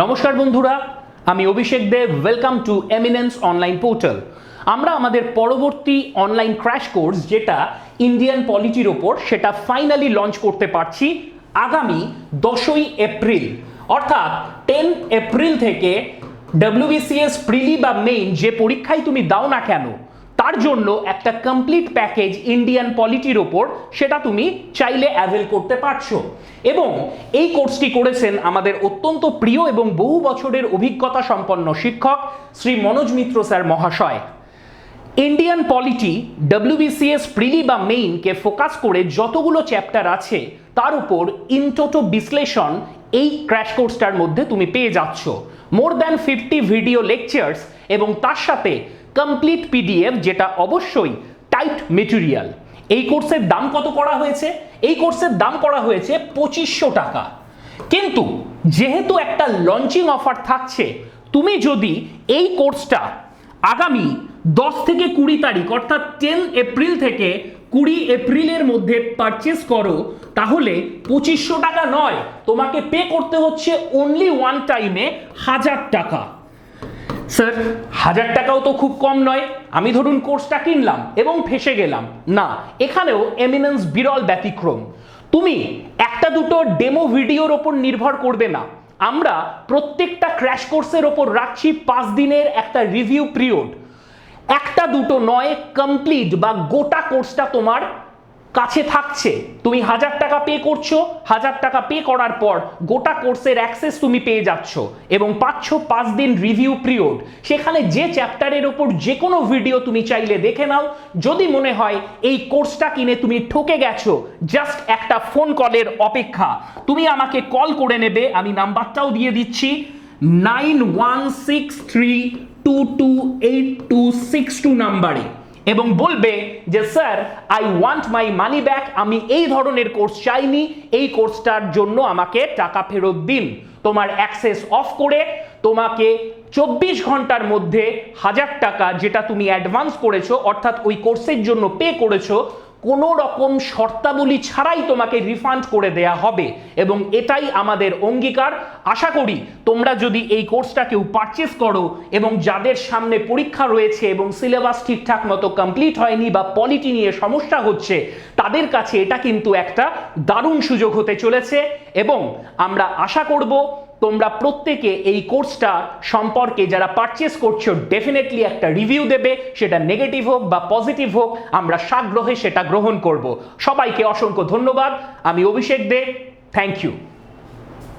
নমস্কার বন্ধুরা, আমি Abhishek Dev. Welcome to eminence online portal. আমরা আমাদের পরবর্তী অনলাইন ক্র্যাশ কোর্স যেটা ইন্ডিয়ান পলিটির ওপর, সেটা ফাইনালি লঞ্চ করতে পারছি আগামী 10ই এপ্রিল, অর্থাৎ 10 এপ্রিল থেকে WBCS প্রিলি বা মেইন যে পরীক্ষায় তুমি দাও না কেন, তার জন্য একটা কমপ্লিট প্যাকেজ ইন্ডিয়ান পলিটির ওপর, সেটা তুমি চাইলে অ্যাভেল করতে পারছো। এবং এই কোর্সটি করেছেন আমাদের অত্যন্ত প্রিয় এবং বহু বছরের অভিজ্ঞতা সম্পন্ন শিক্ষক শ্রী মনোজ মিত্র স্যার মহাশয়। ইন্ডিয়ান পলিটি WBCS প্রিলি বা মেইনকে ফোকাস করে যতগুলো চ্যাপ্টার আছে তার উপর ইনটোটো বিশ্লেষণ এই ক্র্যাশ কোর্সটার মধ্যে তুমি পেয়ে যাচ্ছ। মোর দ্যান 50 ভিডিও লেকচার্স এবং তার সাথে কমপ্লিট PDF, যেটা অবশ্যই টাইট মেটেরিয়াল। এই কোর্সের দাম কত করা হয়েছে? এই কোর্সের দাম করা হয়েছে 2500 টাকা। কিন্তু যেহেতু একটা লঞ্চিং অফার থাকছে, তুমি যদি এই কোর্সটা আগামী 10 থেকে 20 তারিখ অর্থাৎ 10 এপ্রিল থেকে 20 এপ্রিলের মধ্যে পারচেস করো, তাহলে 2500 টাকা নয়, তোমাকে পে করতে হচ্ছে অনলি ওয়ান টাইমে 1000 টাকা। স্যার, 1000 টাকাও তো খুব কম নয়। আমি ধরুন কোর্সটা কিনলাম এবং ফেসে গেলাম না, এখানেও এমিনেন্স বিরল ব্যতিক্রম। তুমি একটা দুটো ডেমো ভিডিওর ওপর নির্ভর করবে না, আমরা প্রত্যেকটা ক্র্যাশ কোর্সের ওপর রাখছি 5 দিনের একটা রিভিউ পিরিয়ড। একটা দুটো নয়, কমপ্লিট বা গোটা কোর্সটা তোমার কাছে থাকছে। তুমি 1000 টাকা পে করছো, 1000 টাকা পে করার পর গোটা কোর্সের অ্যাক্সেস তুমি পেয়ে যাচ্ছ এবং পাচ্ছ 5 দিন রিভিউ পিরিয়ড। সেখানে যে চ্যাপ্টারের ওপর যে কোনো ভিডিও তুমি চাইলে দেখে নাও। যদি মনে হয় এই কোর্সটা কিনে তুমি ঠকে গেছো, জাস্ট একটা ফোন কলের অপেক্ষা। তুমি আমাকে কল করে নেবে, আমি নাম্বারটাও দিয়ে দিচ্ছি, 9163228262 নাম্বারে, এবং বলবে যে sir, I want my money back, আমি এই ধরনের কোর্স চাইনি, এই কোর্সটার জন্য আমাকে টাকা ফেরত দিন। তোমার অ্যাক্সেস অফ করে তোমাকে 24 ঘন্টার মধ্যে 1000 টাকা যেটা তুমি অ্যাডভান্স করেছো, অর্থাৎ ওই কোর্সের জন্য পে করেছো, কোনো রকম শর্তাবলী ছাড়াই তোমাকে রিফান্ড করে দেয়া হবে। এবং এটাই আমাদের অঙ্গীকার। আশা করি তোমরা যদি এই কোর্সটা কেউ পারচেস করো এবং যাদের সামনে পরীক্ষা রয়েছে এবং সিলেবাস ঠিকঠাক মতো কমপ্লিট হয়নি বা পলিটি নিয়ে সমস্যা হচ্ছে, তাদের কাছে এটা কিন্তু একটা দারুণ সুযোগ হতে চলেছে। এবং আমরা আশা করব তোমরা প্রত্যেকে এই কোর্সটা সম্পর্কে যারা পারচেস করছো ডেফিনেটলি একটা রিভিউ দেবে, সেটা নেগেটিভ হোক বা পজিটিভ হোক, আমরা সাগ্রহে সেটা গ্রহণ করব। সবাইকে অসংখ্য ধন্যবাদ। আমি অভিষেক দে, থ্যাংক ইউ।